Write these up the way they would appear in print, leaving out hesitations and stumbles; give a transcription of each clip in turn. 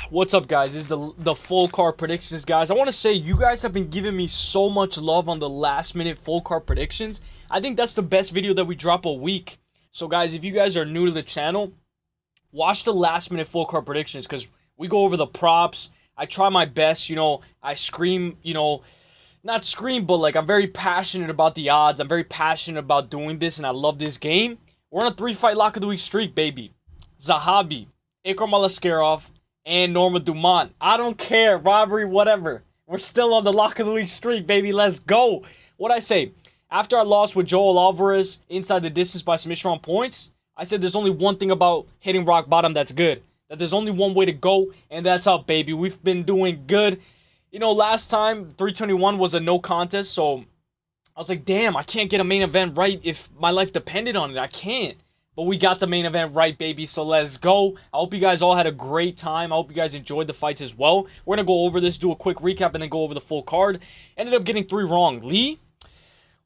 What's up, guys? This is the full card predictions, guys. I want to say you guys have been giving me so much love on the last minute full card predictions. I think that's the best video that we drop a week. So, guys, if you guys are new to the channel, watch the last minute full card predictions because we go over the props. I try my best, I scream, not scream, but like I'm very passionate about the odds. I'm very passionate about doing this, and I love this game. We're on a 3-fight lock of the week streak, baby. Zahabi, Ikram Alaskarov, and Norma Dumont. I don't care. Robbery, whatever. We're still on the lock of the week streak, baby. Let's go. What'd I say? After I lost with Joel Alvarez inside the distance by submission on points, I said there's only one thing about hitting rock bottom that's good. That there's only one way to go, and that's up, baby. We've been doing good. Last time, 321 was a no contest, so I was like, damn, I can't get a main event right if my life depended on it. I can't. But we got the main event right, baby, so let's go. I hope you guys all had a great time. I hope you guys enjoyed the fights as well. We're going to go over this, do a quick recap, and then go over the full card. Ended up getting 3 wrong. Lee,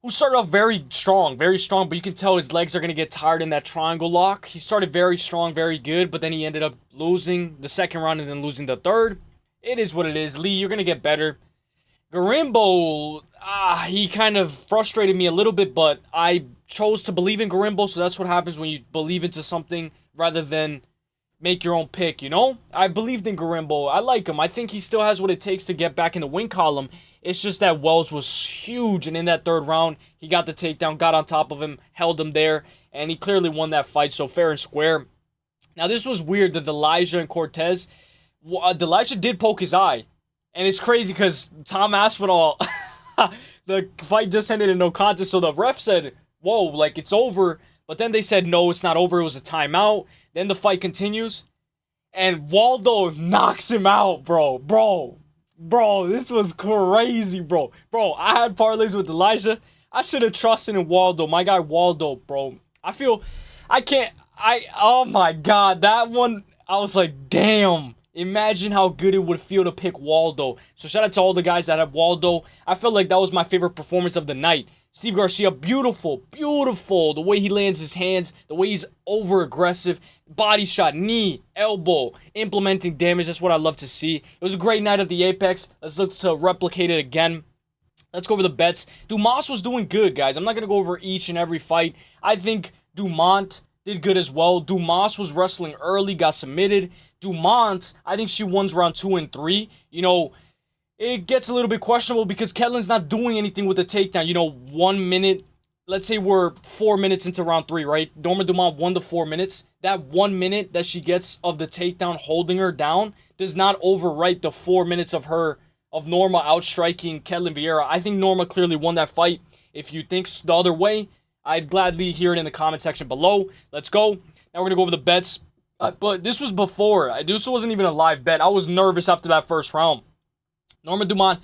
who started off very strong, but you can tell his legs are going to get tired in that triangle lock. He started very strong, very good, but then he ended up losing the second round and then losing the third. It is what it is. Lee, you're going to get better. Garimbo, he kind of frustrated me a little bit, but I chose to believe in Garimbo, so that's what happens when you believe into something rather than make your own pick, I believed in Garimbo. I like him. I think he still has what it takes to get back in the win column. It's just that Wells was huge, and in that third round, he got the takedown, got on top of him, held him there, and he clearly won that fight, so fair and square. Now, this was weird, that Elijah and Cortez, Elijah did poke his eye. And it's crazy because Tom Aspinall, the fight just ended in no contest. So the ref said, whoa, like it's over. But then they said, no, it's not over. It was a timeout. Then the fight continues. And Waldo knocks him out, bro. Bro, this was crazy, bro. Bro, I had parlays with Elijah. I should have trusted in Waldo. My guy Waldo, bro. Oh my God. That one, I was like, damn. Imagine how good it would feel to pick Waldo. So shout out to all the guys that have Waldo. I felt like that was my favorite performance of the night. Steve Garcia, beautiful. The way he lands his hands, the way he's over-aggressive. Body shot, knee, elbow, implementing damage. That's what I love to see. It was a great night at the Apex. Let's look to replicate it again. Let's go over the bets. Dumas was doing good, guys. I'm not going to go over each and every fight. I think Dumont did good as well. Dumas was wrestling early, got submitted. Dumont, I think she won round 2 and 3. It gets a little bit questionable because Ketlin's not doing anything with the takedown. 1 minute, let's say we're 4 minutes into round 3, right? Norma Dumont won the 4 minutes. That 1 minute that she gets of the takedown holding her down does not overwrite the 4 minutes of Norma outstriking Ketlin Vieira. I think Norma clearly won that fight. If you think the other way, I'd gladly hear it in the comment section below. Let's go. Now we're going to go over the bets. But this was before. This wasn't even a live bet. I was nervous after that first round. Norma Dumont,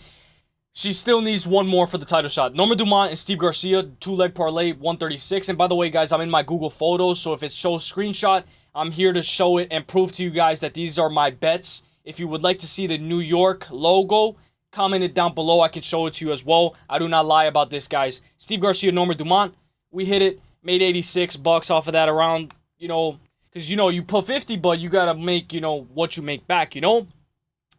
she still needs one more for the title shot. Norma Dumont and Steve Garcia, 2-leg parlay, 136. And by the way, guys, I'm in my Google Photos, so if it shows screenshot, I'm here to show it and prove to you guys that these are my bets. If you would like to see the New York logo, comment it down below. I can show it to you as well. I do not lie about this, guys. Steve Garcia, Norma Dumont, we hit it, made $86 off of that around, because, you put 50, but you got to make, what you make back,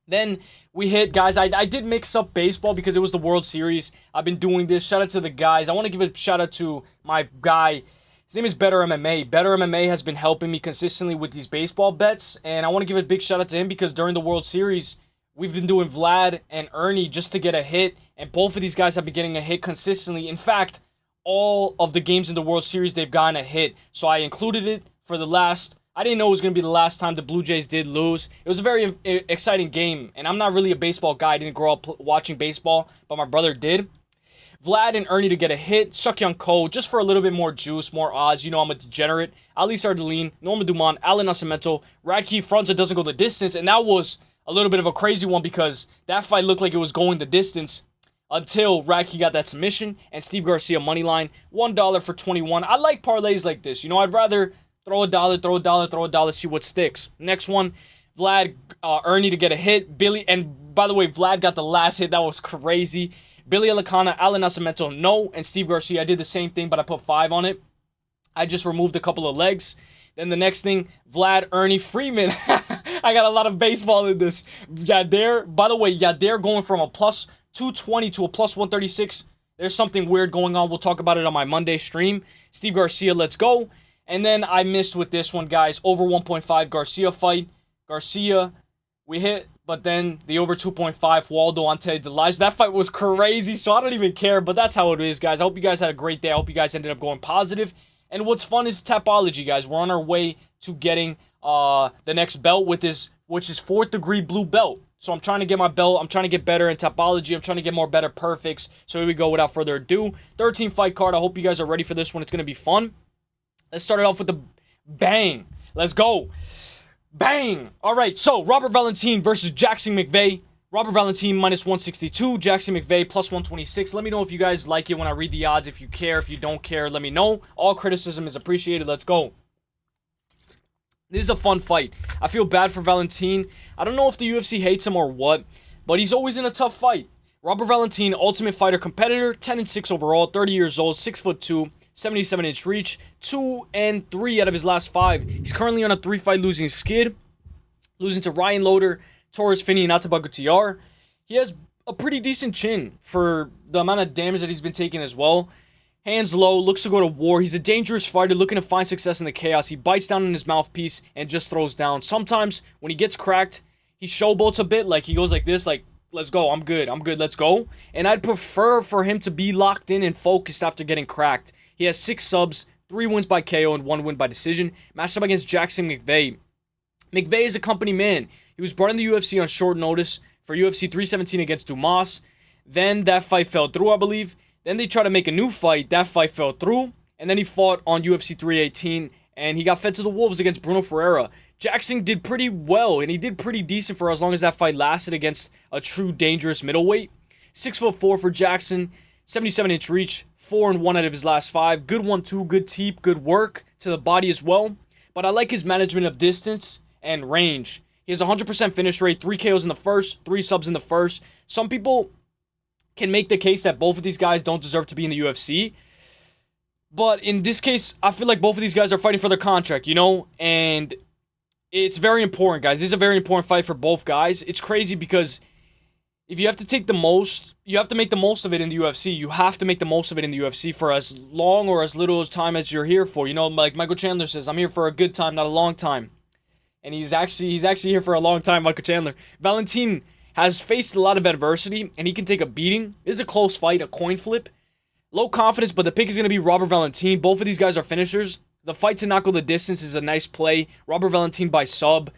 Then we hit, guys, I did mix up baseball because it was the World Series. I've been doing this. Shout out to the guys. I want to give a shout out to my guy. His name is Better MMA. Better MMA has been helping me consistently with these baseball bets. And I want to give a big shout out to him because during the World Series, we've been doing Vlad and Ernie just to get a hit. And both of these guys have been getting a hit consistently. In fact, all of the games in the World Series, they've gotten a hit. So I included it for the last. I didn't know it was going to be the last time the Blue Jays did lose. It was a very exciting game, and I'm not really a baseball guy. I didn't grow up watching baseball, but my brother did. Vlad and Ernie to get a hit. Seokyeon Ko, just for a little bit more juice, more odds. I'm a degenerate. Ali Sardelin, Norma Dumont, Alan Nascimento, Radke Frunza doesn't go the distance, and that was a little bit of a crazy one because that fight looked like it was going the distance until Radke got that submission, and Steve Garcia moneyline, $1 for 21. I like parlays like this. I'd rather throw a dollar, see what sticks. Next one, Vlad, Ernie to get a hit. Billy, and by the way, Vlad got the last hit. That was crazy. Billy Alicana, Alan Nascimento, no. And Steve Garcia, I did the same thing, but I put 5 on it. I just removed a couple of legs. Then the next thing, Vlad, Ernie, Freeman. I got a lot of baseball in this. Hyder, by the way, Hyder going from a plus 220 to a plus 136. There's something weird going on. We'll talk about it on my Monday stream. Steve Garcia, let's go. And then I missed with this one, guys. Over 1.5 Garcia fight. Garcia, we hit, but then the over 2.5 Waldo on Teddy DeLige. That fight was crazy, so I don't even care, but that's how it is, guys. I hope you guys had a great day. I hope you guys ended up going positive. And what's fun is Tapology, guys. We're on our way to getting the next belt with this, which is 4th degree blue belt. So I'm trying to get my belt. I'm trying to get better in Tapology. I'm trying to get more better perfects. So here we go without further ado. 13 fight card. I hope you guys are ready for this one. It's going to be fun. Let's start it off with the bang. Let's go. Bang. All right, so Robert Valentin versus Jackson McVey. Robert Valentin minus 162. Jackson McVey plus 126. Let me know if you guys like it when I read the odds. If you care, if you don't care, let me know. All criticism is appreciated. Let's go. This is a fun fight. I feel bad for Valentin. I don't know if the UFC hates him or what, but he's always in a tough fight. Robert Valentin, Ultimate Fighter competitor, 10-6 overall, 30 years old, 6'2", 77-inch reach, 2-3 out of his last 5. He's currently on a 3-fight losing skid, losing to Ryan Loader, Torres Finney, and Ataba Gutierrez. He has a pretty decent chin for the amount of damage that he's been taking as well. Hands low, looks to go to war. He's a dangerous fighter looking to find success in the chaos. He bites down in his mouthpiece and just throws down. Sometimes when he gets cracked, he showboats a bit. Like he goes like this, like, let's go, I'm good, let's go. And I'd prefer for him to be locked in and focused after getting cracked. He has 6 subs, 3 wins by KO, and 1 win by decision. Matched up against Jackson McVey. McVey is a company man. He was brought in the UFC on short notice for UFC 317 against Dumas. Then that fight fell through, I believe. Then they tried to make a new fight. That fight fell through. And then he fought on UFC 318. And he got fed to the wolves against Bruno Ferreira. Jackson did pretty well. And he did pretty decent for as long as that fight lasted against a true dangerous middleweight. 6'4" for Jackson. 77-inch reach. 4-1 out of his last 5. Good 1-2. Good teep. Good work to the body as well. But I like his management of distance and range. He has a 100% finish rate. 3 KOs in the first. 3 subs in the first. Some people can make the case that both of these guys don't deserve to be in the UFC. But in this case, I feel like both of these guys are fighting for their contract, you know? And it's very important, guys. This is a very important fight for both guys. It's crazy because if you have to take the most, you have to make the most of it in the UFC. You have to make the most of it in the UFC for as long or as little time as you're here for. You know, like Michael Chandler says, I'm here for a good time, not a long time. And he's actually here for a long time, Michael Chandler. Valentin has faced a lot of adversity, and he can take a beating. This is a close fight, a coin flip. Low confidence, but the pick is going to be Robert Valentin. Both of these guys are finishers. The fight to not go the distance is a nice play. Robert Valentin by sub.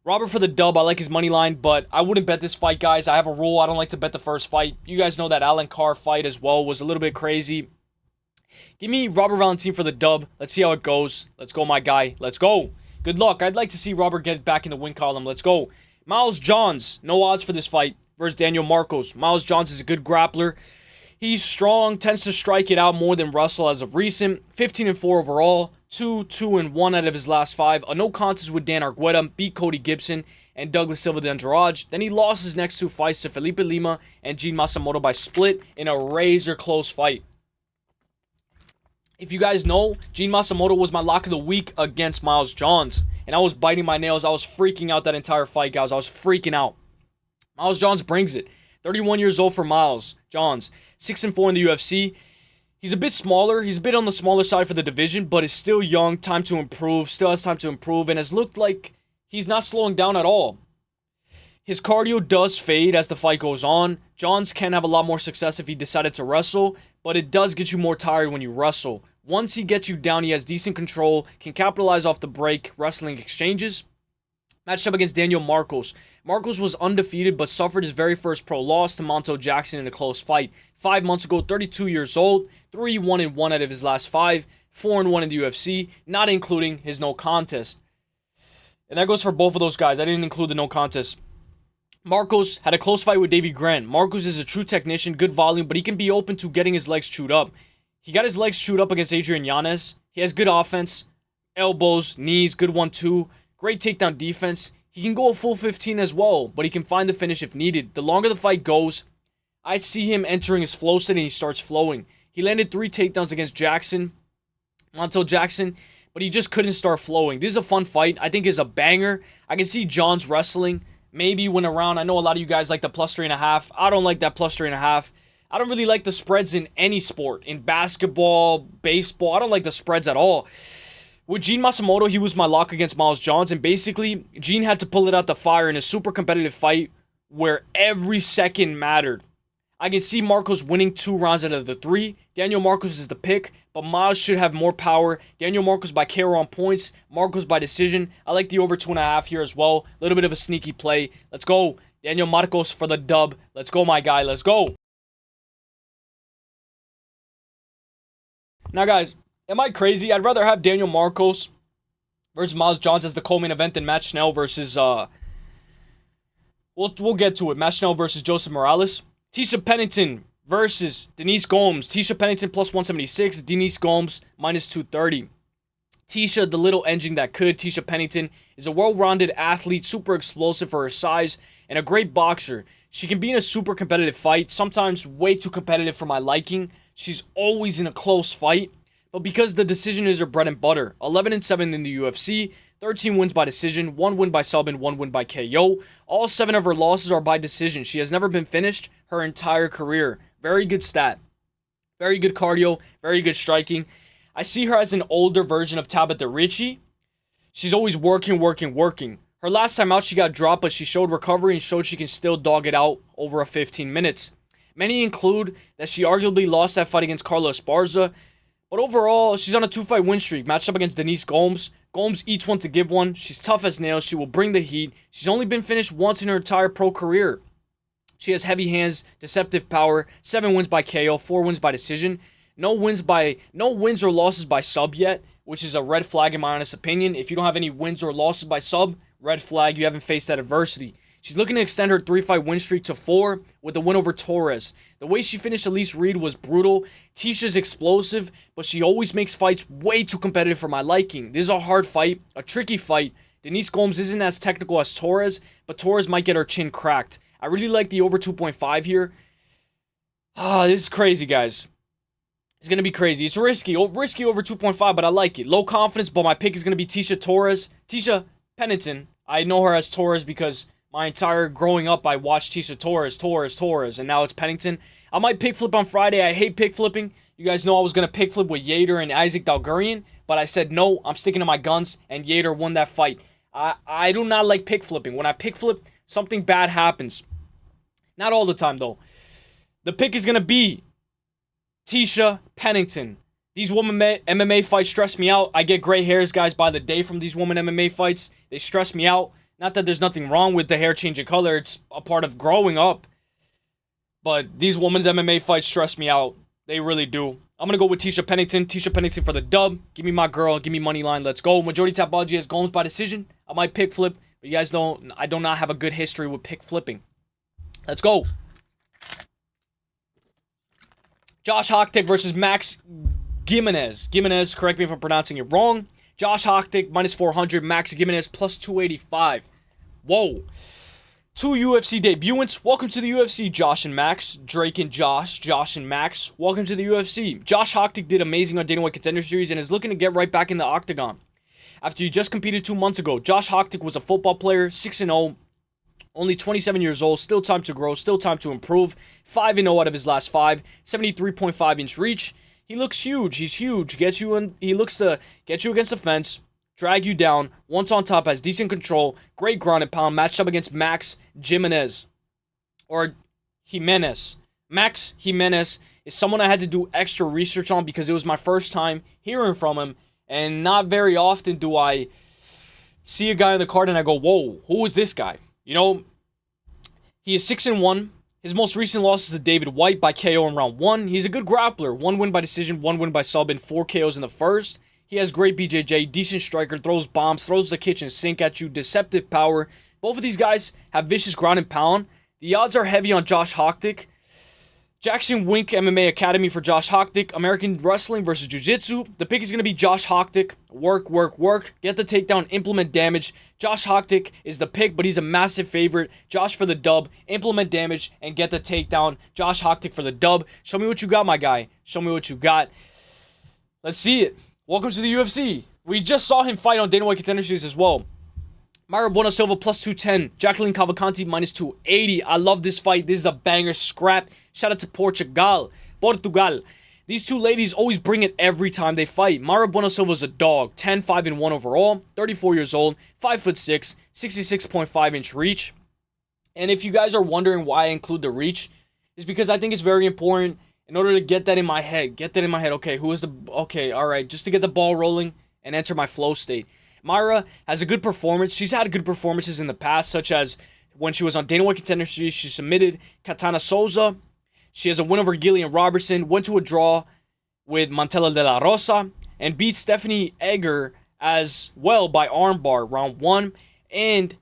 Robert for the dub. I like his money line, but I wouldn't bet this fight, guys. I have a rule. I don't like to bet the first fight. You guys know that Alan Carr fight as well was a little bit crazy. Give me Robert Valentin for the dub. Let's see how it goes. Let's go, my guy. Let's go. Good luck. I'd like to see Robert get back in the win column. Let's go. Miles Johns, no odds for this fight, versus Daniel Marcos. Miles Johns is a good grappler. He's strong, tends to strike it out more than Russell as of recent. 15-4 overall, 2-1 out of his last 5. A no contest with Dan Argueta, beat Cody Gibson and Douglas Silva de Andrade. Then he lost his next 2 fights to Felipe Lima and Gene Masamoto by split in a razor-close fight. If you guys know, Gene Masamoto was my lock of the week against Miles Johns. And I was biting my nails. I was freaking out that entire fight, guys. I was freaking out. Miles Johns brings it. 31 years old for Miles Johns. 6-4 in the UFC. He's a bit smaller. He's a bit on the smaller side for the division, but is still young. Time to improve. Still has time to improve. And has looked like he's not slowing down at all. His cardio does fade as the fight goes on. Johns can have a lot more success if he decided to wrestle, but it does get you more tired when you wrestle. Once he gets you down, he has decent control, can capitalize off the break, wrestling exchanges. Matched up against Daniel Marcos. Marcos was undefeated, but suffered his very first pro loss to Monto Jackson in a close fight. 5 months ago, 32 years old, 3-1 out of his last 5, 4-1 in the UFC, not including his no contest. And that goes for both of those guys. I didn't include the no contest. Marcos had a close fight with Davey Grant. Marcos is a true technician, good volume, but he can be open to getting his legs chewed up. He got his legs chewed up against Adrian Yanez. He has good offense, elbows, knees, good 1-2, great takedown defense. He can go a full 15 as well, but he can find the finish if needed. The longer the fight goes, I see him entering his flow state and he starts flowing. He landed 3 takedowns against Jackson. Monto Jackson but he just couldn't start flowing. This is a fun fight. I think it's a banger. I can see John's wrestling maybe win around. I know a lot of you guys like the plus 3.5. I don't like that plus 3.5. I don't really like the spreads in any sport. In basketball, baseball, I don't like the spreads at all. With Gene Matsumoto, he was my lock against Miles Johns, and basically, Gene had to pull it out the fire in a super competitive fight where every second mattered. I can see Marcos winning 2 rounds out of the 3. Daniel Marcos is the pick, but Miles should have more power. Daniel Marcos by KO on points, Marcos by decision. I like the over 2.5 here as well. A little bit of a sneaky play. Let's go. Daniel Marcos for the dub. Let's go, my guy. Let's go. Now, guys, am I crazy? I'd rather have Daniel Marcos versus Miles Johns as the co-main event than Matt Schnell versus, We'll get to it. Matt Schnell versus Joseph Morales. Tecia Pennington versus Denise Gomes. Tecia Pennington plus 176. Denise Gomes minus 230. Tecia, the little engine that could. Tecia Pennington is a well-rounded athlete, super explosive for her size, and a great boxer. She can be in a super competitive fight, sometimes way too competitive for my liking. She's always in a close fight, but because the decision is her bread and butter. 11-7 in the UFC, 13 wins by decision, 1 win by sub, and 1 win by KO. All 7 of her losses are by decision. She has never been finished her entire career. Very good stat. Very good cardio. Very good striking. I see her as an older version of Tabitha Ricci. She's always working. Her last time out, she got dropped, but she showed recovery and showed she can still dog it out over a 15 minutes. Many include that she arguably lost that fight against Carla Esparza, but overall, she's on a 2-fight win streak, matched up against Denise Gomes. Gomes eats one to give one. She's tough as nails. She will bring the heat. She's only been finished once in her entire pro career. She has heavy hands, deceptive power, 7 wins by KO, 4 wins by decision. No wins or losses by sub yet, which is a red flag in my honest opinion. If you don't have any wins or losses by sub, red flag, you haven't faced that adversity. She's looking to extend her 3-fight win streak to 4 with the win over Torres. The way she finished Elise Reed was brutal. Ticia's explosive, but she always makes fights way too competitive for my liking. This is a hard fight, a tricky fight. Denise Gomes isn't as technical as Torres, but Torres might get her chin cracked. I really like the over 2.5 here. This is crazy, guys. It's going to be crazy. It's risky. Risky over 2.5, but I like it. Low confidence, but my pick is going to be Tecia Pennington. I know her as Torres because my entire growing up, I watched Tecia Torres, and now it's Pennington. I might pick flip on Friday. I hate pick flipping. You guys know I was going to pick flip with Hyder and Isaac Dalgurian, but I said no, I'm sticking to my guns, and Hyder won that fight. I do not like pick flipping. When I pick flip, something bad happens. Not all the time, though. The pick is going to be Tecia Pennington. These women MMA fights stress me out. I get gray hairs, guys, by the day from these women MMA fights. They stress me out. Not that there's nothing wrong with the hair changing color. It's a part of growing up. But these women's MMA fights stress me out. They really do. I'm going to go with Tecia Pennington. Tecia Pennington for the dub. Give me my girl. Give me money line. Let's go. Majority Tapology has Gomes by decision. I might pick flip. But you guys know I do not have a good history with pick flipping. Let's go. Josh Hokit versus Max Gimenis. Gimenis, correct me if I'm pronouncing it wrong. Josh Hokit, minus 400. Max Gimenis, plus 285. Whoa. 2 UFC debutants. Welcome to the UFC, Josh and Max. Drake and Josh. Josh and Max. Welcome to the UFC. Josh Hokit did amazing on Dana White Contender Series and is looking to get right back in the octagon. After he just competed 2 months ago, Josh Hokit was a football player, 6-0. Only 27 years old, still time to grow, still time to improve. 5-0 out of his last 5, 73.5-inch reach. He looks huge. He's huge. He looks to get you against the fence, drag you down. Once on top, has decent control, great ground and pound. Matched up against Max Gimenis or Gimenis. Max Gimenis is someone I had to do extra research on because it was my first time hearing from him, and not very often do I see a guy on the card and I go, "Whoa, who is this guy?" You know, he is 6-1. His most recent loss is to David White by KO in round 1. He's a good grappler. 1 win by decision, 1 win by sub, and 4 KOs in the first. He has great BJJ, decent striker, throws bombs, throws the kitchen sink at you, deceptive power. Both of these guys have vicious ground and pound. The odds are heavy on Josh Hokit. Jackson Wink MMA Academy for Josh Hokit. American Wrestling versus Jiu-Jitsu. The pick is going to be Josh Hokit. Work, work, work. Get the takedown, implement damage. Josh Hokit is the pick, but he's a massive favorite. Josh for the dub. Implement damage and get the takedown. Josh Hokit for the dub. Show me what you got, my guy. Show me what you got. Let's see it. Welcome to the UFC. We just saw him fight on Dana White Contender Series as well. Mayra Bueno Silva plus 210. Jacqueline Cavalcanti minus 280. I love this fight. This is a banger scrap. Shout out to Portugal. These two ladies always bring it every time they fight. Mayra Bueno Silva is a dog. 10, 5, and 1 overall. 34 years old. 5'6", 66.5-inch reach. And if you guys are wondering why I include the reach, it's because I think it's very important in order to get that in my head. Okay, alright. Just to get the ball rolling and enter my flow state. Mayra has a good performance. She's had good performances in the past, such as when she was on Dana White Contender Series, she submitted Katana Souza. She has a win over Gillian Robertson, went to a draw with Mantella de la Rosa, and beat Stephanie Egger as well by armbar round 1. And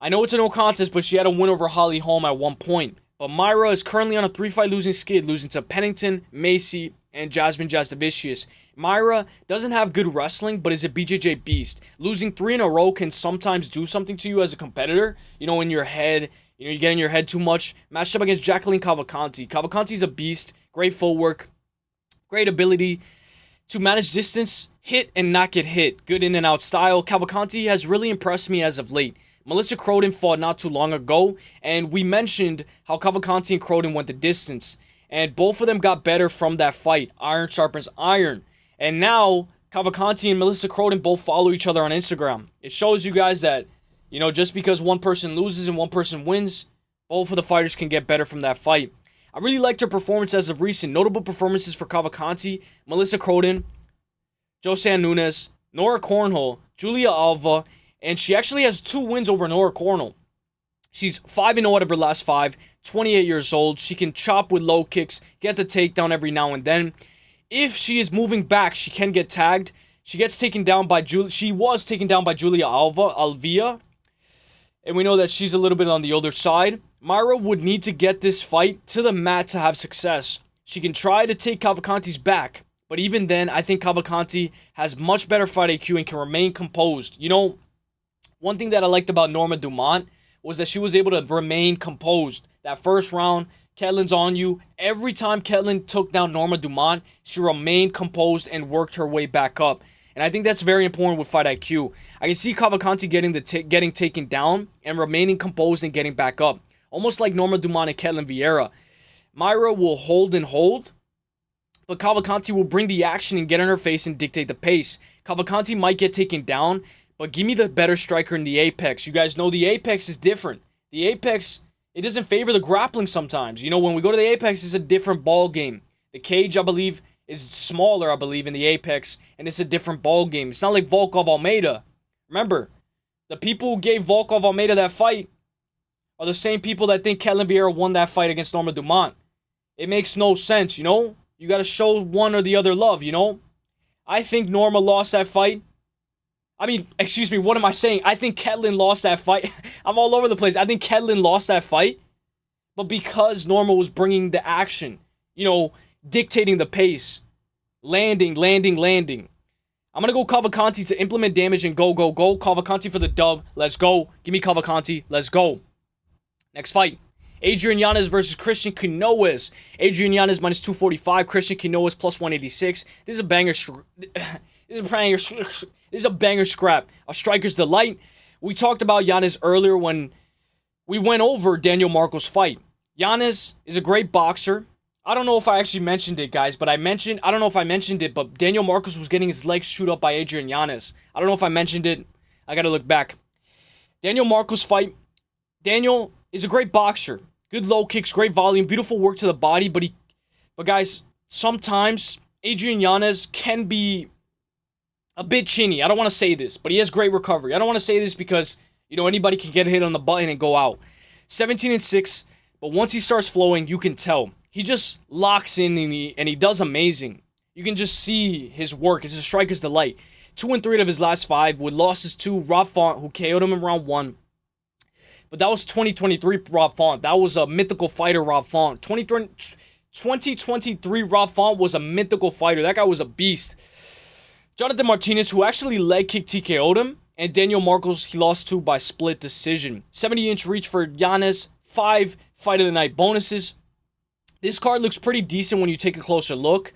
I know it's a no contest, but she had a win over Holly Holm at one point. But Mayra is currently on a 3-fight losing skid, losing to Pennington, Macy, and Jasmine Jasdavicius. Mayra doesn't have good wrestling, but is a BJJ beast. Losing 3 in a row can sometimes do something to you as a competitor. You know, in your head, you get in your head too much. Matched up against Jacqueline Cavalcanti. Cavalcanti's a beast. Great footwork. Great ability to manage distance, hit, and not get hit. Good in and out style. Cavalcanti has really impressed me as of late. Melissa Croden fought not too long ago, and we mentioned how Cavalcanti and Croden went the distance. And both of them got better from that fight. Iron sharpens iron. And now, Cavalcanti and Melissa Croden both follow each other on Instagram. It shows you guys that, you know, just because one person loses and one person wins, both of the fighters can get better from that fight. I really liked her performance as of recent. Notable performances for Cavalcanti, Melissa Croden, Josanne Nunes, Nora Cornhole, Julia Alva, and she actually has 2 wins over Nora Cornhole. She's 5-0 out of her last 5, 28 years old. She can chop with low kicks, get the takedown every now and then. If she is moving back, she can get tagged. She was taken down by Julia Alvia. And we know that she's a little bit on the older side. Mayra would need to get this fight to the mat to have success. She can try to take Cavalcanti's back. But even then, I think Cavalcanti has much better fight IQ and can remain composed. You know, one thing that I liked about Norma Dumont was that she was able to remain composed. That first round, Ketlin's on you. Every time Ketlin took down Norma Dumont, she remained composed and worked her way back up. And I think that's very important with fight IQ. I can see Cavalcanti getting taken down and remaining composed and getting back up. Almost like Norma Dumont and Ketlin Vieira. Mayra will hold and hold, but Cavalcanti will bring the action and get in her face and dictate the pace. Cavalcanti might get taken down, but give me the better striker in the Apex. You guys know the Apex is different. The Apex, it doesn't favor the grappling sometimes. You know, when we go to the Apex, it's a different ball game. The cage, I believe, is smaller, in the Apex, and it's a different ball game. It's not like Volkov Almeida. Remember, the people who gave Volkov Almeida that fight are the same people that think Ketlin Vieira won that fight against Norma Dumont. It makes no sense, you know? You gotta show one or the other love, you know? I think Norma lost that fight. What am I saying? I think Ketlin lost that fight. I'm all over the place. I think Ketlin lost that fight, but because Norma was bringing the action, you know, dictating the pace, landing. I'm going to go Cavalcanti to implement damage and go. Cavalcanti for the dub. Let's go. Give me Cavalcanti. Let's go. Next fight. Adrian Yanez versus Cristian Quiñonez. Adrian Yanez minus 245. Cristian Quiñonez plus 186. This is a banger. This is a banger scrap. A striker's delight. We talked about Yanez earlier when we went over Daniel Marcos' fight. Yanez is a great boxer. I don't know if I actually mentioned it, guys, but I don't know if I mentioned it, but Daniel Marcos was getting his legs chewed up by Adrian Yanez. I don't know if I mentioned it. I gotta look back. Daniel Marcos' fight. Daniel is a great boxer. Good low kicks, great volume, beautiful work to the body, but guys, sometimes Adrian Yanez can be a bit chinny. I don't want to say this, but he has great recovery. I don't want to say this because, you know, anybody can get hit on the button and go out. 17-6, but once he starts flowing, you can tell. He just locks in and he does amazing. You can just see his work. It's a striker's delight. 2-3 of his last 5 with losses to Rob Font, who KO'd him in round 1. But that was 2023 Rob Font. That was a mythical fighter, Rob Font. 2023 Rob Font was a mythical fighter. That guy was a beast. Jonathan Martinez, who actually leg kicked TKO'd him. And Daniel Marcos, he lost to by split decision. 70-inch reach for Yanez. 5 fight of the night bonuses. This card looks pretty decent when you take a closer look.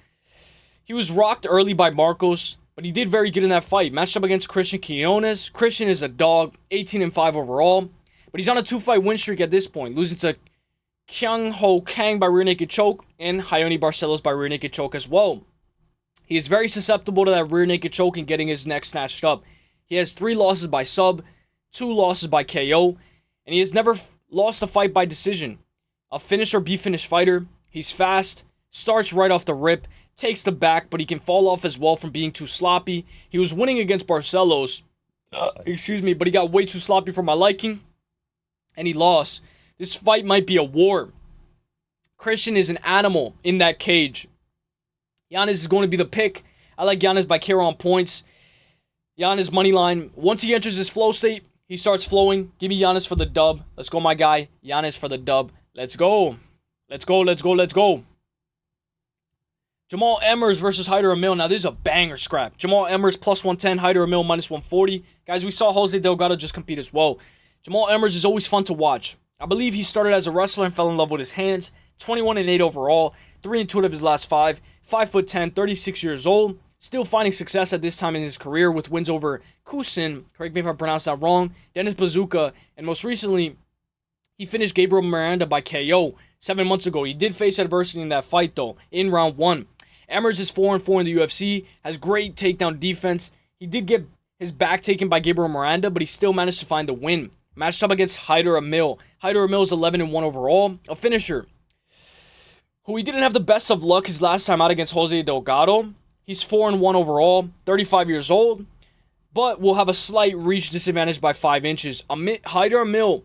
He was rocked early by Marcos, but he did very good in that fight. Matched up against Cristian Quiñonez. Cristian is a dog, 18-5 overall, but he's on a 2-fight win streak at this point, losing to Kyung Ho Kang by rear naked choke and Raoni Barcelos by rear naked choke as well. He is very susceptible to that rear naked choke and getting his neck snatched up. He has 3 losses by sub, 2 losses by KO, and he has never lost a fight by decision. A finish or be finished fighter. He's fast, starts right off the rip, takes the back, but he can fall off as well from being too sloppy. He was winning against Barcelos, but he got way too sloppy for my liking, and he lost. This fight might be a war. Cristian is an animal in that cage. Yanez is going to be the pick. I like Yanez by KO on points. Yanez money line. Once he enters his flow state, he starts flowing. Give me Yanez for the dub. Let's go, my guy. Yanez for the dub. Let's go. Let's go, let's go, let's go. Jamall Emmers versus Hyder Amil. Now, this is a banger scrap. Jamall Emmers plus 110, Hyder Amil minus 140. Guys, we saw Jose Delgado just compete as well. Jamall Emmers is always fun to watch. I believe he started as a wrestler and fell in love with his hands. 21-8 overall, 3-2 of his last 5. 5'10", 36 years old. Still finding success at this time in his career with wins over Kusin, correct me if I pronounced that wrong, Dennis Bazooka, and most recently, he finished Gabriel Miranda by KO 7 months ago. He did face adversity in that fight, though, in round 1. Emmers is 4-4 in the UFC, has great takedown defense. He did get his back taken by Gabriel Miranda, but he still managed to find the win. Matched up against Hyder Amil. Hyder Amil is 11-1 overall, a finisher who he didn't have the best of luck his last time out against Jose Delgado. He's 4-1 overall, 35 years old, but will have a slight reach disadvantage by 5 inches. Hyder Amil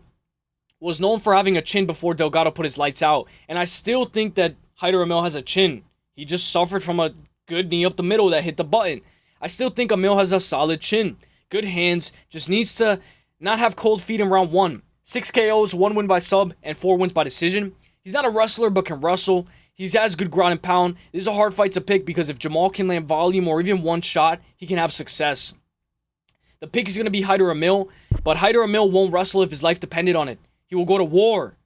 was known for having a chin before Delgado put his lights out, and I still think that Hyder Amil has a chin. He just suffered from a good knee up the middle that hit the button. I still think Amil has a solid chin. Good hands, just needs to not have cold feet in round 1. 6 KOs, 1 win by sub, and 4 wins by decision. He's not a wrestler, but can wrestle. He has good ground and pound. This is a hard fight to pick because if Jamall can land volume or even one shot, he can have success. The pick is going to be Hyder Amil, but Hyder Amil won't wrestle if his life depended on it. He will go to war.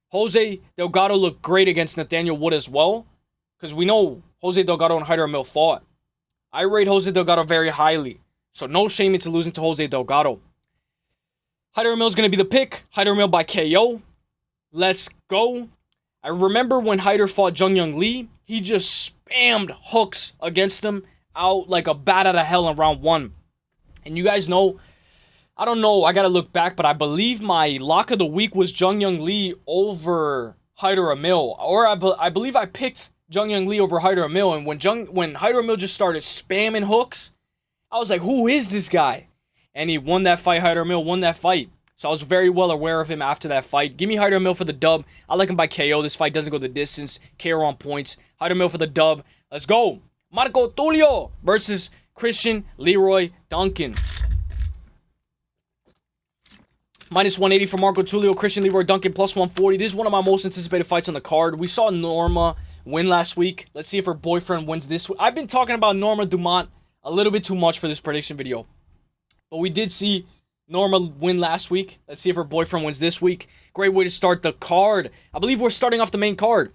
Jose Delgado looked great against Nathaniel Wood as well, because we know Jose Delgado and Hyder Amil fought. I rate Jose Delgado very highly, so no shame into losing to Jose Delgado. Hyder Amil is going to be the pick. Hyder Amil by KO. Let's go. I remember when Hyder fought Jung Young Lee, he just spammed hooks against him out like a bat out of hell in round 1. And you guys know, I don't know, I gotta look back, but I believe my lock of the week was Jung Young Lee over Hyder Amil. Or I believe I picked Jung Young Lee over Hyder Amil, and when Hyder Amil just started spamming hooks, I was like, who is this guy? And he won that fight. Hyder Amil won that fight. So I was very well aware of him after that fight. Give me Hyder Amil for the dub. I like him by KO. This fight doesn't go the distance. KO on points. Hyder Amil for the dub. Let's go. Marco Tulio versus Cristian Leroy Duncan. Minus 180 for Marco Tulio. Cristian Leroy Duncan plus 140. This is one of my most anticipated fights on the card. We saw Norma win last week. Let's see if her boyfriend wins this week. I've been talking about Norma Dumont a little bit too much for this prediction video. But we did see Norma win last week. Let's see if her boyfriend wins this week. Great way to start the card. I believe we're starting off the main card.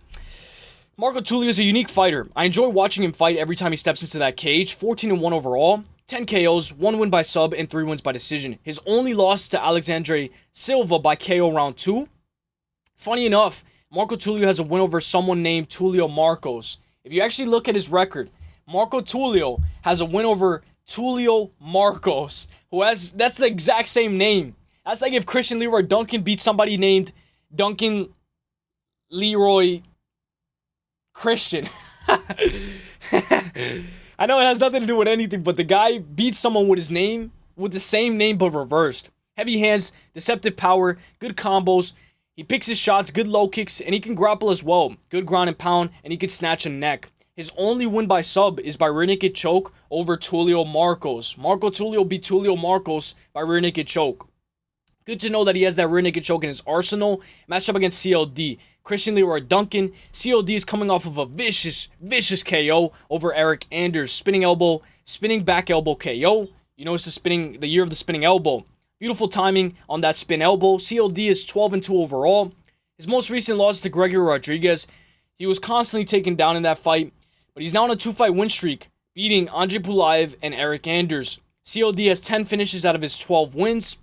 Marco Tulio is a unique fighter. I enjoy watching him fight every time he steps into that cage. 14-1 overall. 10 KOs, 1 win by sub, and 3 wins by decision. His only loss to Alexandre Silva by KO round 2. Funny enough, Marco Tulio has a win over someone named Tulio Marcos. If you actually look at his record, Marco Tulio has a win over Tulio Marcos, that's the exact same name. That's like if Cristian Leroy Duncan beat somebody named Duncan Leroy Christian. I know it has nothing to do with anything, but the guy beats someone with his name, with the same name but reversed. Heavy hands, deceptive power, good combos. He picks his shots, good low kicks, and he can grapple as well. Good ground and pound, and he can snatch a neck. His only win by sub is by rear naked choke over Tulio Marcos. Marco Tulio beat Tulio Marcos by rear naked choke. Good to know that he has that rear naked choke in his arsenal. Matched up against CLD. Cristian Leroy Duncan. CLD is coming off of a vicious KO over Eric Anders. Spinning elbow, spinning back elbow KO. You know it's the year of the spinning elbow. Beautiful timing on that spin elbow. CLD is 12-2 overall. His most recent loss to Gregory Rodriguez. He was constantly taken down in that fight. But he's now on a 2-fight win streak, beating Andre Pulaev and Eric Anders. COD has 10 finishes out of his 12 wins.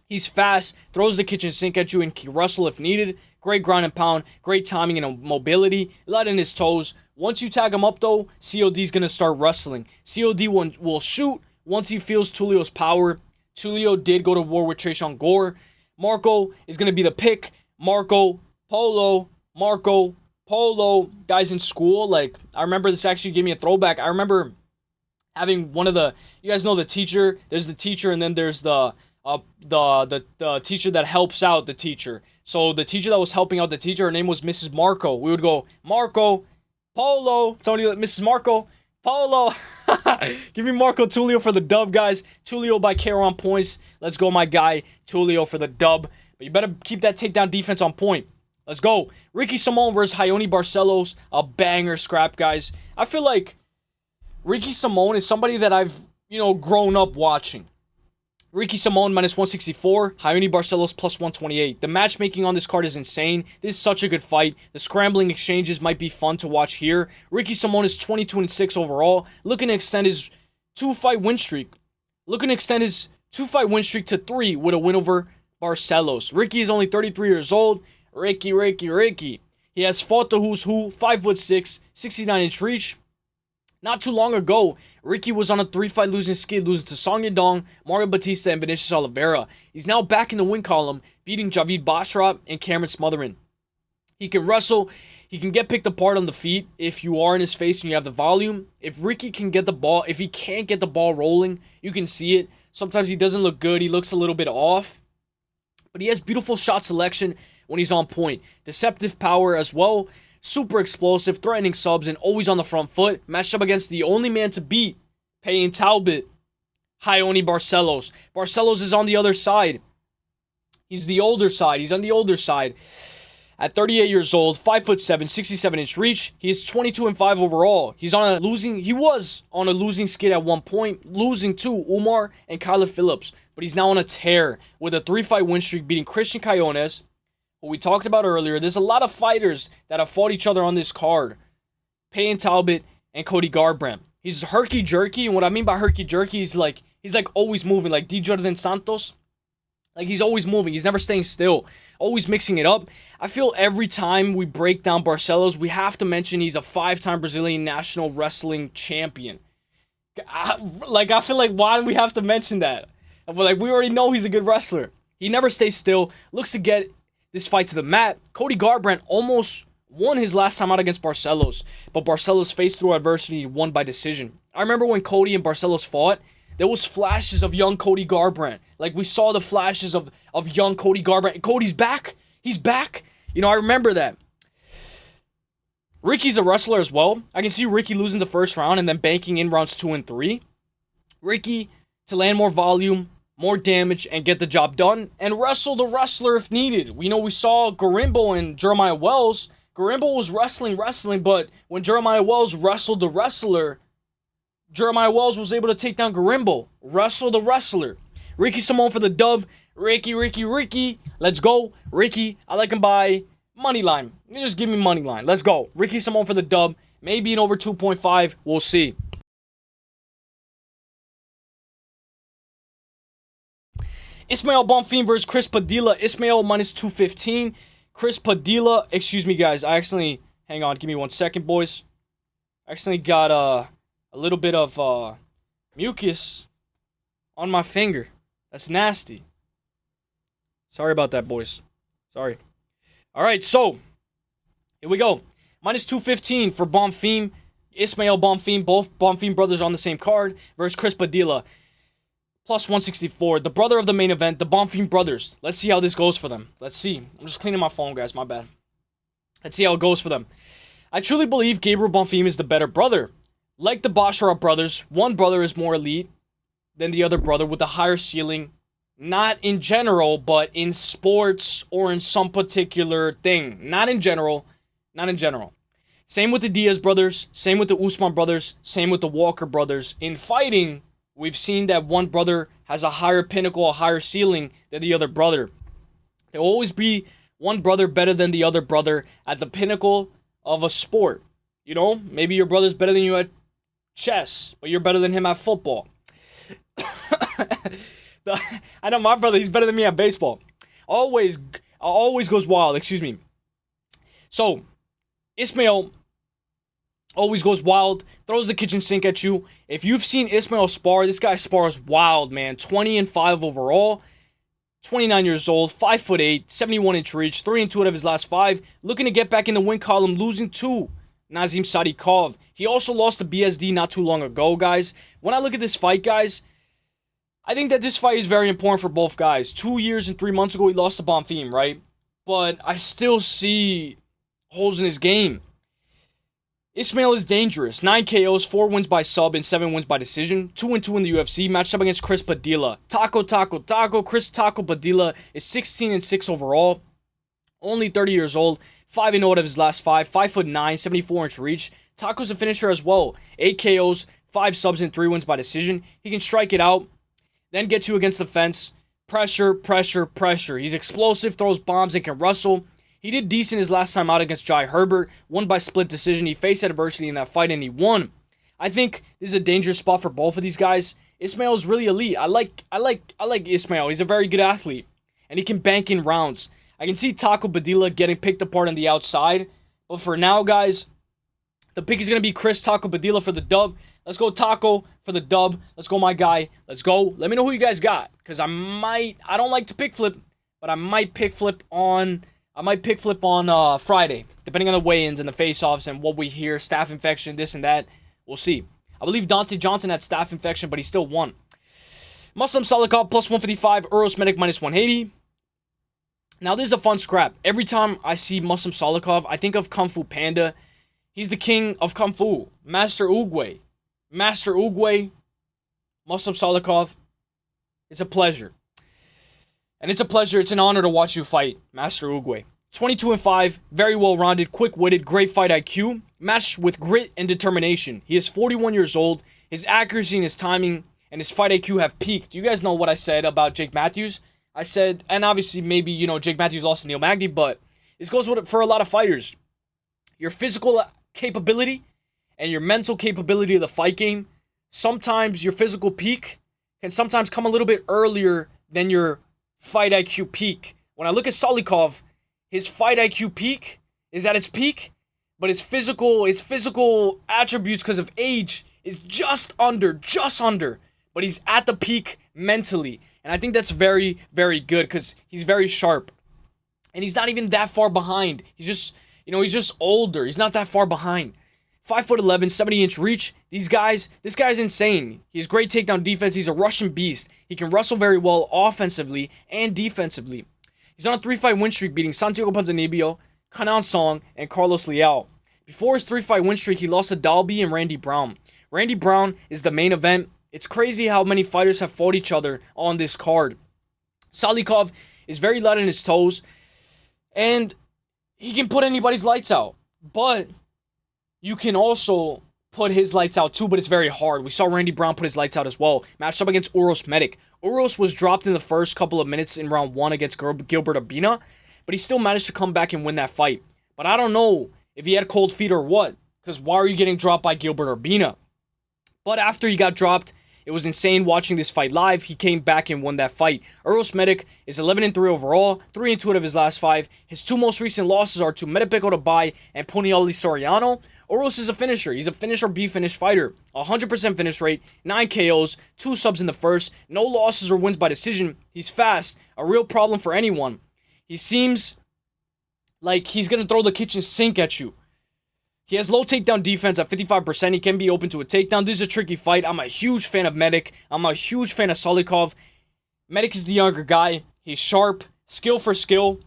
He's fast, throws the kitchen sink at you, and can wrestle if needed. Great ground and pound, great timing and mobility, light in his toes. Once you tag him up, though, COD's going to start wrestling. COD will shoot once he feels Tulio's power. Tulio did go to war with Tresean Gore. Marco is going to be the pick. Marco Polo. Guys in school, like, I remember this actually gave me a throwback. I remember having one of the, you guys know the teacher. There's the teacher, and then there's the teacher that helps out the teacher. So the teacher that was helping out the teacher, her name was Mrs. Marco. We would go, Marco, Polo. Somebody like, Mrs. Marco, Polo. Give me Marco Tulio for the dub, guys. Tulio by KO on points. Let's go, my guy, Tulio for the dub. But you better keep that takedown defense on point. Let's go. Ricky Simón versus Raoni Barcelos. A banger scrap, guys. I feel like Ricky Simón is somebody that I've, grown up watching. Ricky Simón minus 164, Raoni Barcelos plus 128. The matchmaking on this card is insane. This is such a good fight. The scrambling exchanges might be fun to watch here. Ricky Simón is 22-6 overall, looking to extend his two-fight win streak. To 3 with a win over Barcelos. Ricky is only 33 years old. Ricky. He has fought the who's who, 5'6", 69-inch reach. Not too long ago, Ricky was on a 3-fight losing skid, losing to Song Yadong, Mario Batista, and Vinicius Oliveira. He's now back in the win column, beating Javid Basharat and Cameron Smotherin. He can wrestle. He can get picked apart on the feet if you are in his face and you have the volume. If Ricky can get the ball, if he can't get the ball rolling, you can see it. Sometimes he doesn't look good. He looks a little bit off. But he has beautiful shot selection when he's on point. Deceptive power as well. Super explosive, threatening subs, and always on the front foot. Matched up against the only man to beat, Payne Talbot, Raoni Barcelos. Barcelos is on the other side. He's on the older side. At 38 years old, 5'7", 67-inch reach. He is 22-5 overall. He was on a losing skid at one point, losing to Umar and Kyler Phillips. But he's now on a tear with a 3-fight win streak, beating Cristian Quiñonez, who we talked about earlier. There's a lot of fighters that have fought each other on this card. Payne Talbot and Cody Garbrandt. He's herky-jerky, and what I mean by herky-jerky is he's always moving, like D. Jordan Santos. Like, he's always moving. He's never staying still. Always mixing it up. I feel every time we break down Barcelos, we have to mention he's a 5-time Brazilian national wrestling champion. I feel like, why do we have to mention that? But, we already know he's a good wrestler. He never stays still. Looks to get this fight to the mat. Cody Garbrandt almost won his last time out against Barcelos, but Barcelos faced through adversity and won by decision. I remember when Cody and Barcelos fought, there was flashes of young Cody Garbrandt. We saw the flashes of young Cody Garbrandt. Cody's back. He's back. I remember that. Ricky's a wrestler as well. I can see Ricky losing the first round and then banking in rounds 2 and 3. Ricky to land more volume, more damage, and get the job done, and wrestle the wrestler if needed. We saw Garimbo and Jeremiah Wells. Garimbo was wrestling, but when Jeremiah Wells wrestled the wrestler, Jeremiah Wells was able to take down Garimbo. Wrestle the wrestler. Ricky Simón for the dub. Ricky. Let's go. Ricky, I like him by money line. Just give me money line. Let's go. Ricky Simón for the dub. Maybe an over 2.5. We'll see. Ismael Bonfim versus Chris Padilla. Ismael minus 215. Chris Padilla. Excuse me, guys. Hang on. Give me 1 second, boys. I accidentally got a little bit of mucus on my finger. That's nasty. Sorry about that, boys. Sorry. All right, so here we go. Minus 215 for Bonfim. Ismael Bonfim. Both Bonfim brothers on the same card versus Chris Padilla. Plus 164. The brother of the main event, the Bonfim brothers. Let's see how this goes for them. Let's see. I'm just cleaning my phone, guys. My bad. Let's see how it goes for them. I truly believe Gabriel Bonfim is the better brother. Like the Basharat brothers, one brother is more elite than the other brother with a higher ceiling. Not in general, but in sports or in some particular thing. Not in general. Same with the Diaz brothers. Same with the Usman brothers. Same with the Walker brothers. In fighting, we've seen that one brother has a higher pinnacle, a higher ceiling than the other brother. There will always be one brother better than the other brother at the pinnacle of a sport. Maybe your brother's better than you at chess, but you're better than him at football. I know my brother, he's better than me at baseball. Always goes wild, excuse me. So, Ismail always goes wild, throws the kitchen sink at you. If you've seen Ismail spar, this guy spars wild, man. 20-5 overall, 29 years old, 5'8", 71-inch reach, 3-2 out of his last 5. Looking to get back in the win column, losing to Nazim Sadikov. He also lost to BSD not too long ago, guys. When I look at this fight, guys, I think that this fight is very important for both guys. 2 years and 3 months ago, he lost to Bonfim, right? But I still see holes in his game. Ismail is dangerous. 9 KOs, 4 wins by sub, and 7 wins by decision. 2-2 in the UFC. Matched up against Chris Padilla. Taco. Chris Taco Padilla is 16-6 overall. Only 30 years old. 5-0 out of his last 5. 5'9", 74-inch reach. Taco's a finisher as well. 8 KOs, 5 subs, and 3 wins by decision. He can strike it out, then get you against the fence. Pressure. He's explosive, throws bombs, and can wrestle. He did decent his last time out against Jai Herbert. Won by split decision. He faced adversity in that fight, and he won. I think this is a dangerous spot for both of these guys. Ismail is really elite. I like Ismail. He's a very good athlete, and he can bank in rounds. I can see Taco Padilla getting picked apart on the outside, but for now, guys, the pick is going to be Chris Taco Padilla for the dub. Let's go Taco for the dub. Let's go, my guy. Let's go. Let me know who you guys got, because I don't like to pick flip, but I might pick flip on Friday, depending on the weigh-ins and the face-offs and what we hear, staph infection, this and that. We'll see. I believe Dante Johnson had staph infection, but he still won. Muslim Salikov plus 155, Uros Medic minus 180. Now, this is a fun scrap. Every time I see Muslim Salikov, I think of Kung Fu Panda. He's the king of Kung Fu. Master Oogway. Muslim Salikov. It's a pleasure. And it's a pleasure, it's an honor to watch you fight, Master Oogway. 22-5, very well-rounded, quick-witted, great fight IQ, matched with grit and determination. He is 41 years old. His accuracy and his timing and his fight IQ have peaked. You guys know what I said about Jake Matthews. I said, and obviously maybe, Jake Matthews lost to Neil Magny, but this goes for a lot of fighters. Your physical capability and your mental capability of the fight game, sometimes your physical peak can sometimes come a little bit earlier than your fight IQ peak. When I look at Salikov, his fight IQ peak is at its peak, but his physical attributes because of age is just under, but he's at the peak mentally. And I think that's very, very good because he's very sharp. And he's not even that far behind. He's just older. He's not that far behind. 5'11", 70-inch reach. This guy's insane. He has great takedown defense. He's a Russian beast. He can wrestle very well offensively and defensively. He's on a 3-fight win streak, beating Santiago Ponzinibbio, Kanan Song, and Carlos Leal. Before his 3-fight win streak, he lost to Dalby and Randy Brown. Randy Brown is the main event. It's crazy how many fighters have fought each other on this card. Salikov is very light on his toes, and he can put anybody's lights out. But you can also put his lights out too, but it's very hard. We saw Randy Brown put his lights out as well. Matched up against Uros Medic. Uros was dropped in the first couple of minutes in round 1 against Gilbert Urbina, but he still managed to come back and win that fight. But I don't know if he had cold feet or what, because why are you getting dropped by Gilbert Urbina? But after he got dropped, it was insane watching this fight live. He came back and won that fight. Uros Medic is 11-3 overall, 3-2 out of his last 5. His 2 most recent losses are to Metapeko Tabai and Punioli Soriano. Uros is a finisher. He's a finish or be finished fighter. 100% finish rate, 9 KOs, 2 subs in the first, no losses or wins by decision. He's fast, a real problem for anyone. He seems like he's going to throw the kitchen sink at you. He has low takedown defense at 55%. He can be open to a takedown. This is a tricky fight. I'm a huge fan of Medic. I'm a huge fan of Salikov. Medic is the younger guy. He's sharp, skill for skill.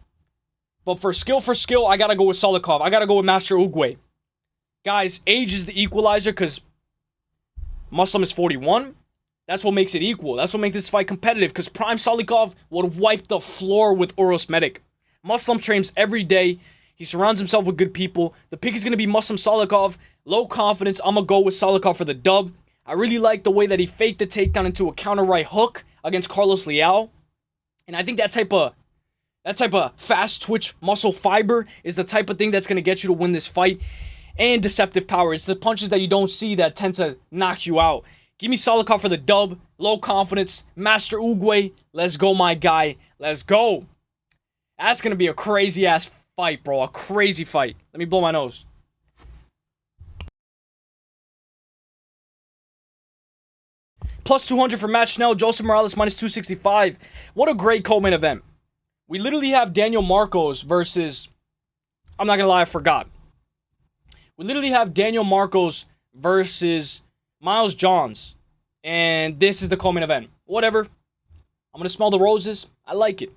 But for skill, I got to go with Salikov. I got to go with Master Oogway. Guys, age is the equalizer because Muslim is 41. That's what makes it equal. That's what makes this fight competitive because Prime Salikov would wipe the floor with Uros Medic. Muslim trains every day. He surrounds himself with good people. The pick is going to be Muslim Salikov. Low confidence. I'm going to go with Salikov for the dub. I really like the way that he faked the takedown into a counter right hook against Carlos Leal. And I think that type of fast twitch muscle fiber is the type of thing that's going to get you to win this fight. and deceptive power. It's the punches that you don't see that tend to knock you out. Give me Salikov for the dub. Low confidence. Master Uguay. Let's go, my guy. Let's go. That's going to be a crazy-ass fight, bro. A crazy fight. Let me blow my nose. Plus 200 for Matt Schnell. Joseph Morales minus 265. What a great co-main event. We literally have Daniel Marcos versus... I'm not going to lie, I forgot. We literally have Daniel Marcos versus Miles Johns. And this is the co-main event. Whatever. I'm going to smell the roses. I like it.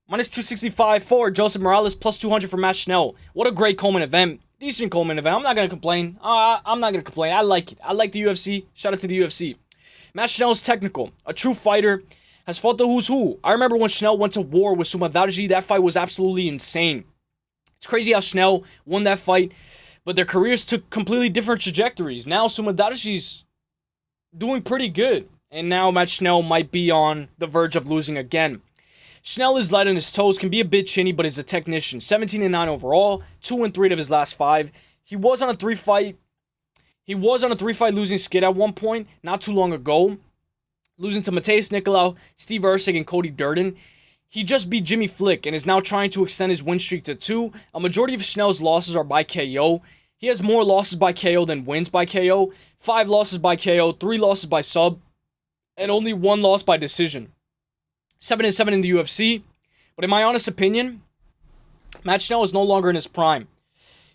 Minus 265 for Joseph Morales. Plus 200 for Matt Schnell. What a great co-main event. Decent co-main event. I'm not going to complain. I'm not going to complain. I like it. I like the UFC. Shout out to the UFC. Matt Schnell is technical. A true fighter. Has fought the who's who. I remember when Schnell went to war with Sumadarji. That fight was absolutely insane. It's crazy how Schnell won that fight. But their careers took completely different trajectories. Now Sumadarji's doing pretty good. And now Matt Schnell might be on the verge of losing again. Schnell is light on his toes, can be a bit chinny, but is a technician. 17-9 overall, 2-3 of his last 5. He was on a 3-fight losing skid at one point, not too long ago. Losing to Mateus Nicolau, Steve Erceg, and Cody Durden. He just beat Jimmy Flick and is now trying to extend his win streak to 2. A majority of Schnell's losses are by KO. He has more losses by KO than wins by KO. 5 losses by KO, 3 losses by sub, and only 1 loss by decision. 7-7 in the UFC. But in my honest opinion, Matt Schnell is no longer in his prime.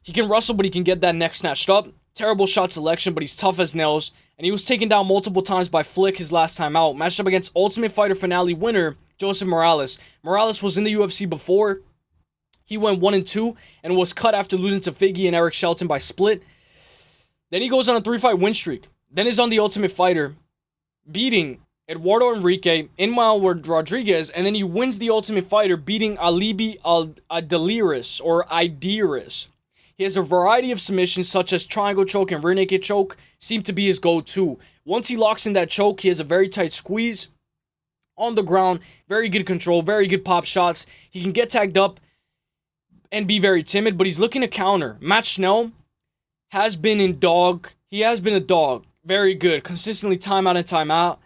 He can wrestle, but he can get that neck snatched up. Terrible shot selection, but he's tough as nails. And he was taken down multiple times by Flick his last time out. Matched up against Ultimate Fighter finale winner, Joseph Morales. Morales was in the UFC before. He went 1-2 and was cut after losing to Figgy and Eric Shelton by split. Then he goes on a 3-fight win streak. Then is on the Ultimate Fighter, beating Eduardo Enrique, Inmael Rodriguez, and then he wins the Ultimate Fighter, beating Alibi Adeliris, or Idiris. He has a variety of submissions, such as triangle choke and rear naked choke, seem to be his go-to. Once he locks in that choke, he has a very tight squeeze. On the ground, very good control, very good pop shots. He can get tagged up and be very timid, but he's looking to counter. Matt Schnell has been in dog. He has been a dog. Very good. Consistently time out and time out.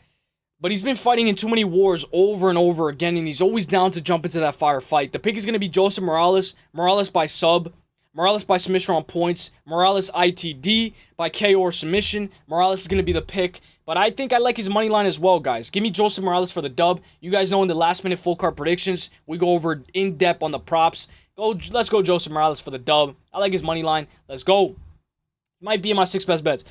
But he's been fighting in too many wars over and over again, and he's always down to jump into that firefight. The pick is going to be Joseph Morales. Morales by sub. Morales by submission on points. Morales ITD by KO or submission. Morales is going to be the pick. But I think I like his money line as well, guys. Give me Joseph Morales for the dub. You guys know in the last minute full card predictions, we go over in depth on the props. Let's go Joseph Morales for the dub. I like his money line. Let's go. Might be in my 6 best bets.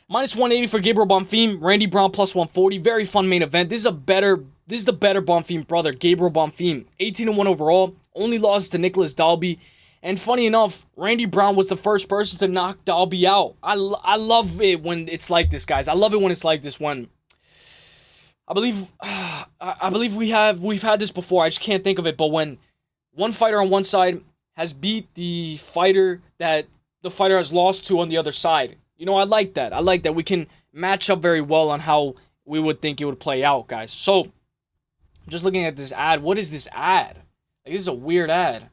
Minus 180 for Gabriel Bonfim. Randy Brown plus 140. Very fun main event. This is the better Bonfim brother, Gabriel Bonfim. 18-1 overall. Only losses to Nicholas Dalby. And funny enough, Randy Brown was the first person to knock Dalby out. I love it when it's like this, guys. I love it when it's like this. When I believe we've had this before. I just can't think of it. But when one fighter on one side has beat the fighter that the fighter has lost to on the other side. You know, I like that. I like that. We can match up very well on how we would think it would play out, guys. So, just looking at this ad. What is this ad? Like, this is a weird ad.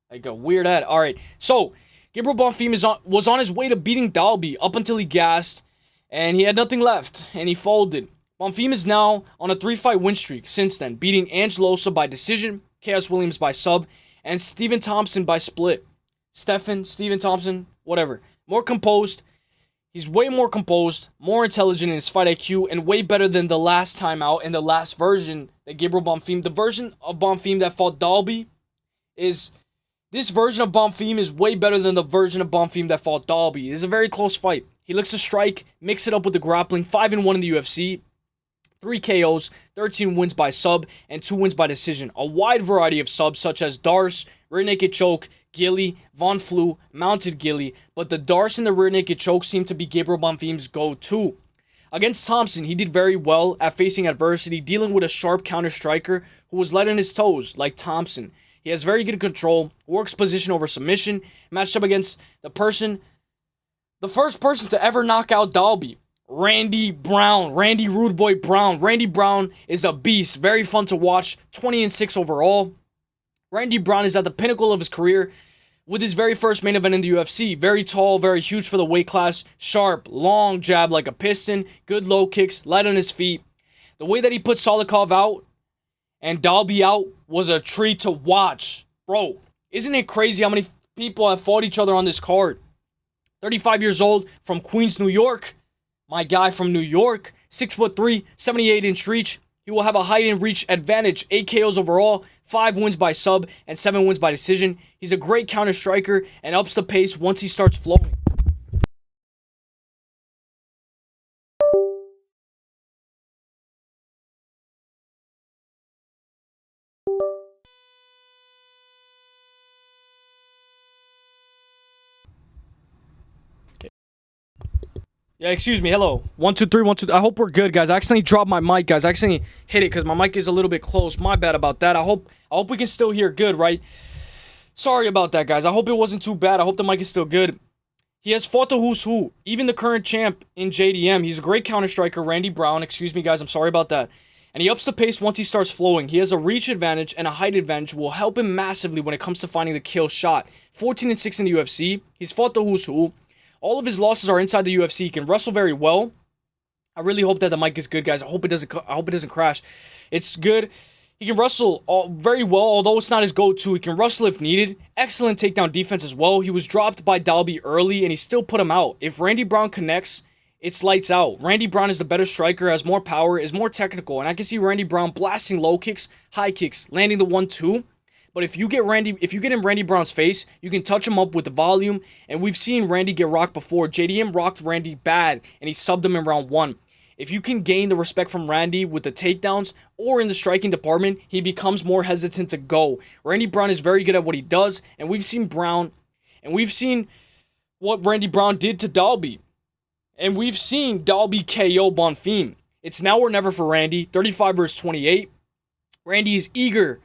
Like a weird ad. All right. So, Gabriel Bonfim was on his way to beating Dalby up until he gassed. And he had nothing left. And he folded. Bonfim is now on a 3-fight win streak since then. Beating Angelosa by decision. Chaos Williams by sub. And Stephen Thompson by split. Stephen Thompson, whatever. More composed. He's way more composed, more intelligent in his fight IQ, and way better than the last time out in the last version that Gabriel Bonfim. The version of Bonfim that fought Dalby is... This version of Bonfim is way better than the version of Bonfim that fought Dalby. It is a very close fight. He looks to strike, mix it up with the grappling. 5-1 in the UFC. 3 KOs, 13 wins by sub, and 2 wins by decision. A wide variety of subs such as Darce, rear naked choke, Gilly, Von Flue, mounted Gilly, but the Darce and the rear naked choke seem to be Gabriel Bonfim's go-to. Against Thompson, he did very well at facing adversity, dealing with a sharp counter striker who was light on his toes, like Thompson. He has very good control, works position over submission, matched up against the first person to ever knock out Dalby. Randy Rude Boy Brown. Randy Brown is a beast, very fun to watch, 20-6 overall. Randy Brown is at the pinnacle of his career, with his very first main event in the UFC. Very tall, very huge for the weight class, sharp, long jab like a piston, good low kicks, light on his feet. The way that he put Solikov out and Dalby out was a treat to watch. Bro, isn't it crazy how many people have fought each other on this card? 35 years old, from Queens, New York. My guy from New York, 6'3", 78-inch reach. He will have a height and reach advantage, 8 KOs overall, 5 wins by sub, and 7 wins by decision. He's a great counter striker and ups the pace once he starts flowing. Yeah, excuse me. Hello. 1, 2, 3, 1, 2. I hope we're good, guys. I accidentally dropped my mic, guys. I accidentally hit it because my mic is a little bit close. My bad about that. I hope we can still hear good, right? Sorry about that, guys. I hope it wasn't too bad. I hope the mic is still good. He has fought the who's who, even the current champ in JDM. He's a great counter striker, Randy Brown. Excuse me, guys. I'm sorry about that. And he ups the pace once he starts flowing. He has a reach advantage and a height advantage will help him massively when it comes to finding the kill shot. 14-6 in the UFC. He's fought the who's who. All of his losses are inside the UFC. He can wrestle very well. I really hope that the mic is good, guys. I hope it doesn't crash. It's good. He can wrestle very well, although it's not his go-to. He can wrestle if needed. Excellent takedown defense as well. He was dropped by Dalby early, and he still put him out. If Randy Brown connects, it's lights out. Randy Brown is the better striker, has more power, is more technical, and I can see Randy Brown blasting low kicks, high kicks, landing the 1-2. But if you get in Randy Brown's face, you can touch him up with the volume. And we've seen Randy get rocked before. JDM rocked Randy bad, and he subbed him in round 1. If you can gain the respect from Randy with the takedowns or in the striking department, he becomes more hesitant to go. Randy Brown is very good at what he does, and we've seen what Randy Brown did to Dalby. And we've seen Dalby KO Bonfim. It's now or never for Randy. 35 versus 28. Randy is eager.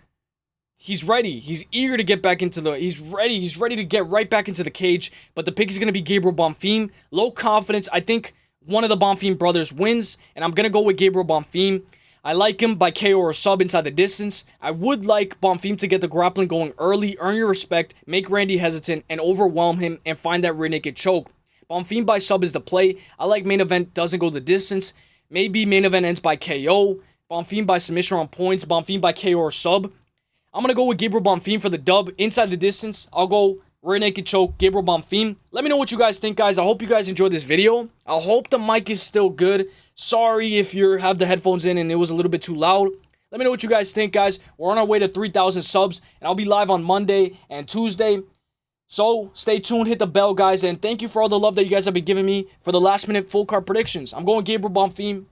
He's ready. He's eager to get back into the... He's ready to get right back into the cage. But the pick is going to be Gabriel Bonfim. Low confidence. I think one of the Bonfim brothers wins. And I'm going to go with Gabriel Bonfim. I like him by KO or sub inside the distance. I would like Bonfim to get the grappling going early. Earn your respect. Make Randy hesitant. And overwhelm him. And find that rear naked choke. Bonfim by sub is the play. I like main event doesn't go the distance. Maybe main event ends by KO. Bonfim by submission on points. Bonfim by KO or sub. I'm going to go with Gabriel Bonfim for the dub. Inside the distance, I'll go rear naked choke, Gabriel Bonfim. Let me know what you guys think, guys. I hope you guys enjoyed this video. I hope the mic is still good. Sorry if you have the headphones in and it was a little bit too loud. Let me know what you guys think, guys. We're on our way to 3,000 subs, and I'll be live on Monday and Tuesday. So, stay tuned, hit the bell, guys, and thank you for all the love that you guys have been giving me for the last-minute full card predictions. I'm going Gabriel Bonfim.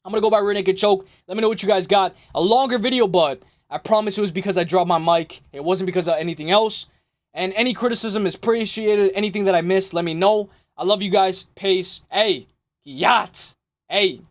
I'm going to go by rear naked choke. Let me know what you guys got. A longer video, but I promise it was because I dropped my mic. It wasn't because of anything else. And any criticism is appreciated. Anything that I missed, let me know. I love you guys. Peace. Hey, yacht. Hey.